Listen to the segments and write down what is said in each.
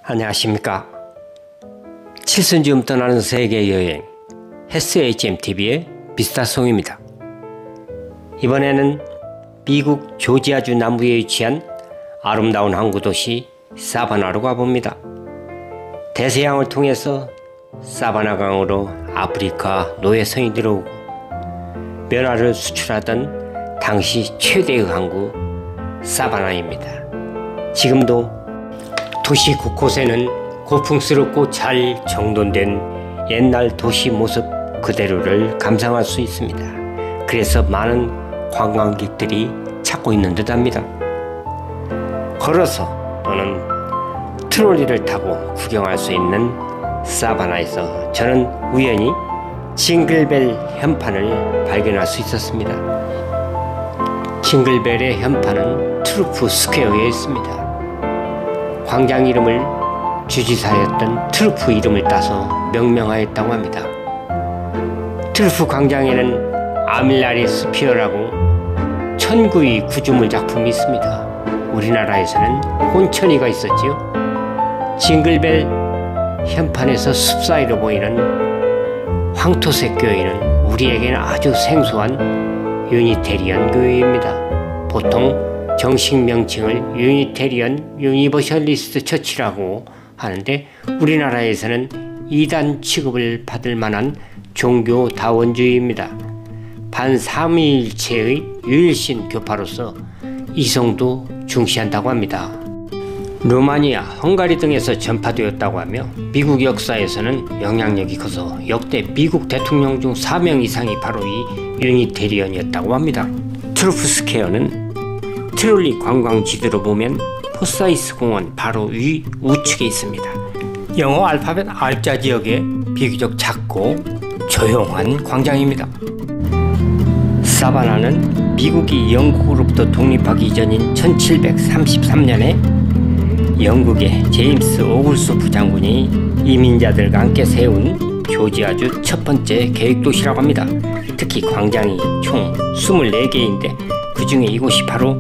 안녕하십니까. 칠순지음 떠나는 세계여행 SHMTV의 비스타송입니다. 이번에는 미국 조지아주 남부에 위치한 아름다운 항구도시 사바나로 가봅니다. 대서양을 통해서 사바나 강으로 아프리카 노예성이 들어오고 면화를 수출하던 당시 최대의 항구 사바나입니다. 지금도 도시 곳곳에는 고풍스럽고 잘 정돈된 옛날 도시 모습 그대로를 감상할 수 있습니다. 그래서 많은 관광객들이 찾고 있는 듯합니다. 걸어서 또는 트롤리를 타고 구경할 수 있는 사바나에서 저는 우연히 징글벨 현판을 발견할 수 있었습니다. 징글벨의 현판은 트루프 스퀘어에 있습니다. 광장 이름을 주지사였던 트루프 이름을 따서 명명하였다고 합니다. 트루프 광장에는 아밀라리스 피어라고 천구의 구조물 작품이 있습니다. 우리나라에서는 혼천이가 있었지요. 징글벨 현판에서 숲 사이로 보이는 황토색 교회는 우리에게는 아주 생소한 유니테리언 교회입니다. 보통 정식 명칭을 유니테리언 유니버셜리스트 처치라고 하는데 우리나라에서는 2단 취급을 받을 만한 종교 다원주의입니다. 반삼위일체의 유일신 교파로서 이성도 중시한다고 합니다. 루마니아, 헝가리 등에서 전파되었다고 하며 미국 역사에서는 영향력이 커서 역대 미국 대통령 중 4명 이상이 바로 이 유니테리언이었다고 합니다. 트루프 스퀘어는 트롤리 관광지도로 보면 포사이스 공원 바로 위 우측에 있습니다. 영어 알파벳 R자 지역에 비교적 작고 조용한 광장입니다. 사바나는 미국이 영국으로부터 독립하기 이전인 1733년에 영국의 제임스 오글소프 장군이 이민자들과 함께 세운 조지아주 첫 번째 계획도시라고 합니다. 특히 광장이 총 24개인데 그 중에 이곳이 바로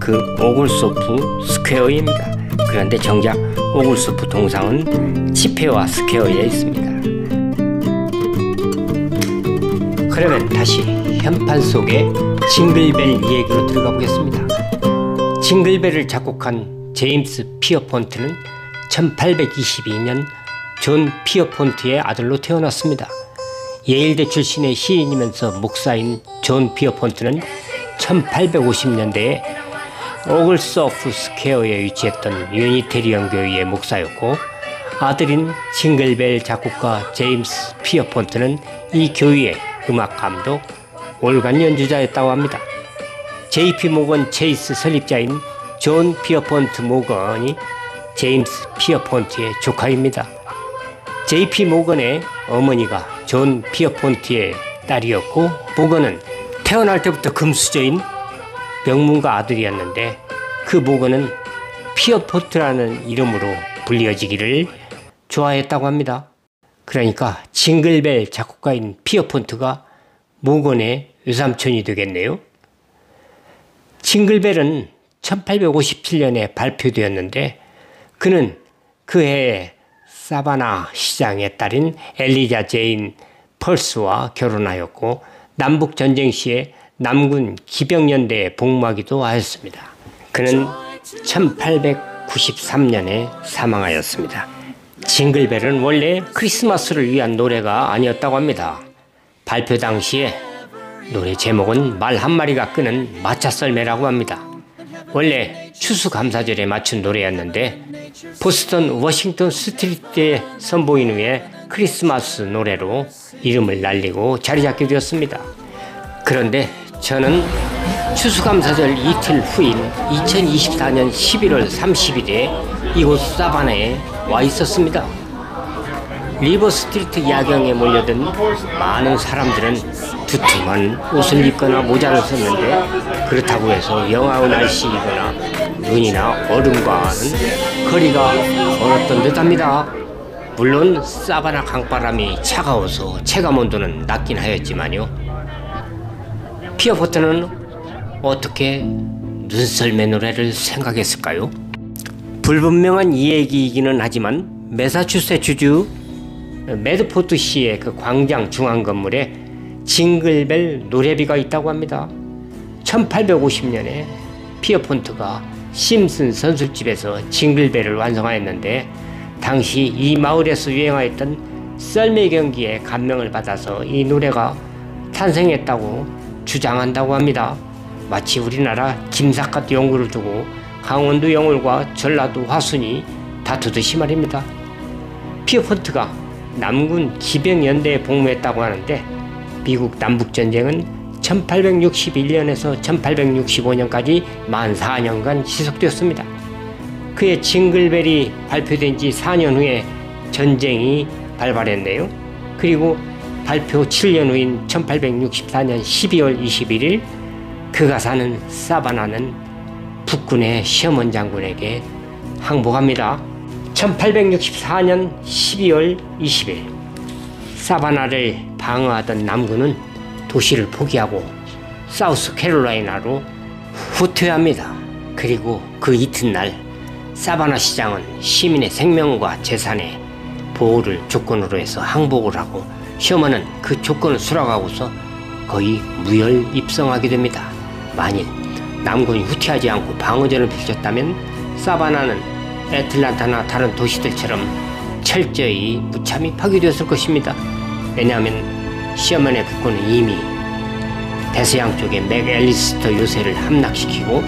그 오글소프 스퀘어입니다. 그런데 정작 오글소프 동상은 치페와 스퀘어에 있습니다. 그러면 다시 현판 속의 징글벨 이야기로 들어가 보겠습니다. 징글벨을 작곡한 제임스 피어폰트는 1822년 존 피어폰트의 아들로 태어났습니다. 예일대 출신의 시인이면서 목사인 존 피어폰트는 1850년대에 오글소프 스퀘어에 위치했던 유니테리언 교회의 목사였고 아들인 징글벨 작곡가 제임스 피어폰트는 이 교회의 음악 감독, 올간 연주자였다고 합니다. JP 모건 체이스 설립자인 존 피어폰트 모건이 제임스 피어폰트의 조카입니다. JP 모건의 어머니가 존 피어폰트의 딸이었고 모건은 태어날 때부터 금수저인 명문가 아들이었는데 그 모건은 피어폰트라는 이름으로 불려지기를 좋아했다고 합니다. 그러니까 징글벨 작곡가인 피어폰트가 모건의 외삼촌이 되겠네요. 징글벨은 1857년에 발표되었는데 그는 그 해에 사바나 시장의 딸인 엘리자 제인 펄스와 결혼하였고 남북전쟁 시에 남군 기병연대에 복무하기도 하였습니다. 그는 1893년에 사망하였습니다. 징글벨은 원래 크리스마스를 위한 노래가 아니었다고 합니다. 발표 당시에 노래 제목은 말 한 마리가 끄는 마차썰매라고 합니다. 원래 추수감사절에 맞춘 노래였는데 보스턴 워싱턴 스트리트에 선보인 후에 크리스마스 노래로 이름을 날리고 자리잡게 되었습니다. 그런데 저는 추수감사절 이틀 후인 2024년 11월 30일에 이곳 사바나에 와 있었습니다. 리버스트리트 야경에 몰려든 많은 사람들은 두툼한 옷을 입거나 모자를 썼는데 그렇다고 해서 영하의 날씨이거나 눈이나 얼음과는 거리가 멀었던 듯합니다. 물론 사바나 강바람이 차가워서 체감온도는 낮긴 하였지만요. 피어포트는 어떻게 눈썰매 노래를 생각했을까요? 불분명한 이야기이기는 하지만 매사추세츠주 매드포트시의 그 광장 중앙 건물에 징글벨 노래비가 있다고 합니다. 1850년에 피어폰트가 심슨 선술집에서 징글벨을 완성하였는데 당시 이 마을에서 유행하였던 썰매 경기에 감명을 받아서 이 노래가 탄생했다고 주장한다고 합니다. 마치 우리나라 김삿갓 영구를 두고 강원도 영월과 전라도 화순이 다투듯이 말입니다. 피어폰트가 남군 기병연대에 복무했다고 하는데 미국 남북전쟁은 1861년에서 1865년까지 14년간 지속되었습니다. 그의 징글벨이 발표된 지 4년 후에 전쟁이 발발했네요. 그리고 발표 7년 후인 1864년 12월 21일 그가 사는 사바나는 북군의 시험원 장군에게 항복합니다. 1864년 12월 20일 사바나를 방어하던 남군은 도시를 포기하고 사우스캐롤라이나로 후퇴합니다. 그리고 그 이튿날 사바나 시장은 시민의 생명과 재산의 보호를 조건으로 해서 항복을 하고 시어머니는 그 조건을 수락하고서 거의 무혈 입성하게 됩니다. 만일 남군이 후퇴하지 않고 방어전을 펼쳤다면 사바나는 애틀란타나 다른 도시들처럼 철저히 무참히 파괴되었을 것입니다. 왜냐하면 시어머니의 북군은 이미 대서양 쪽에 맥앨리스터 요새를 함락시키고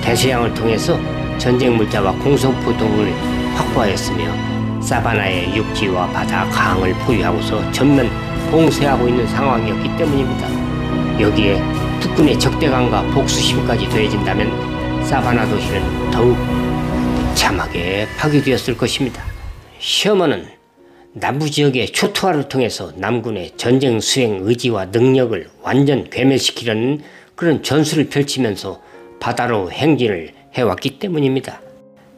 대서양을 통해서 전쟁 물자와 공성포 등을 확보하였으며 사바나의 육지와 바다, 강을 포위하고서 전면 봉쇄하고 있는 상황이었기 때문입니다. 여기에 북군의 적대감과 복수심까지 더해진다면 사바나 도시는 더욱 참하게 파괴되었을 것입니다. 시어머니는 남부지역의 초토화를 통해서 남군의 전쟁 수행 의지와 능력을 완전 괴멸시키려는 그런 전술을 펼치면서 바다로 행진을 해왔기 때문입니다.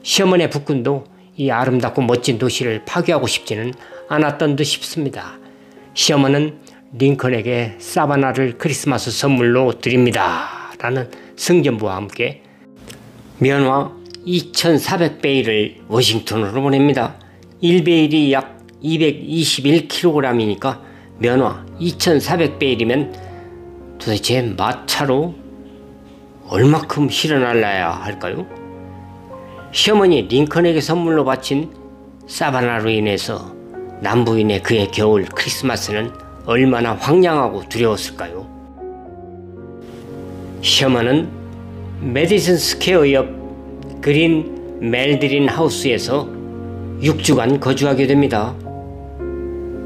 시어머니의 북군도 이 아름답고 멋진 도시를 파괴하고 싶지는 않았던 듯 싶습니다. 시어머니는 링컨에게 사바나를 크리스마스 선물로 드립니다 라는 승전부와 함께 면화 2,400베일을 워싱턴으로 보냅니다. 1베일이 약 221kg이니까 면화 2,400베일이면 도대체 마차로 얼마큼 실어날라야 할까요? 시어머니 링컨에게 선물로 바친 사바나로 인해서 남부인의 그의 겨울 크리스마스는 얼마나 황량하고 두려웠을까요? 시어머니는 메디슨 스퀘어 옆 그린 멜드린 하우스에서 6주간 거주하게 됩니다.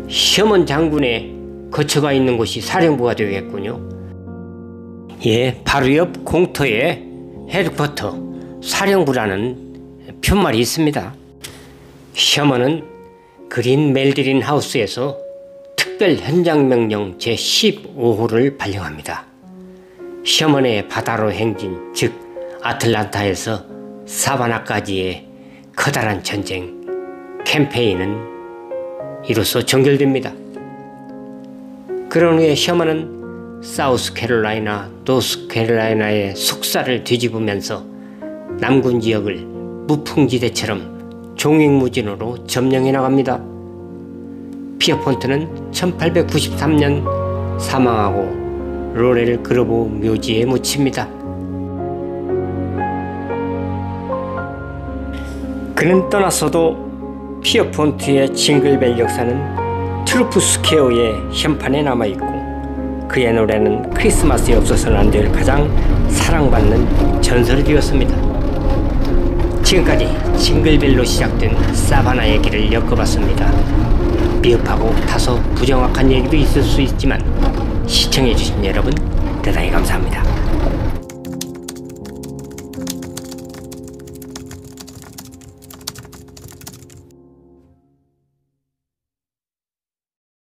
시어머니 장군의 거처가 있는 곳이 사령부가 되겠군요. 예, 바로 옆 공터에 헤드쿼터 사령부라는 편말이 있습니다. 시어머니는 그린 멜드린 하우스에서 특별 현장 명령 제15호를 발령합니다. 시어머니의 바다로 행진, 즉 아틀란타에서 사바나까지의 커다란 전쟁 캠페인은 이로써 종결됩니다. 그런 후에 시어머니는 사우스캐롤라이나, 노스캐롤라이나의 속사를 뒤집으면서 남군 지역을 무풍지대처럼 종횡무진으로 점령해 나갑니다. 피어폰트는 1893년 사망하고 로렐 그로브 묘지에 묻힙니다. 그는 떠났어도 피어폰트의 징글벨 역사는 트루프 스퀘어의 현판에 남아있고 그의 노래는 크리스마스에 없어서는 안 될 가장 사랑받는 전설이 되었습니다. 지금까지 징글벨로 시작된 사바나 얘기를 엮어봤습니다. 미흡하고 다소 부정확한 얘기도 있을 수 있지만 시청해주신 여러분 대단히 감사합니다.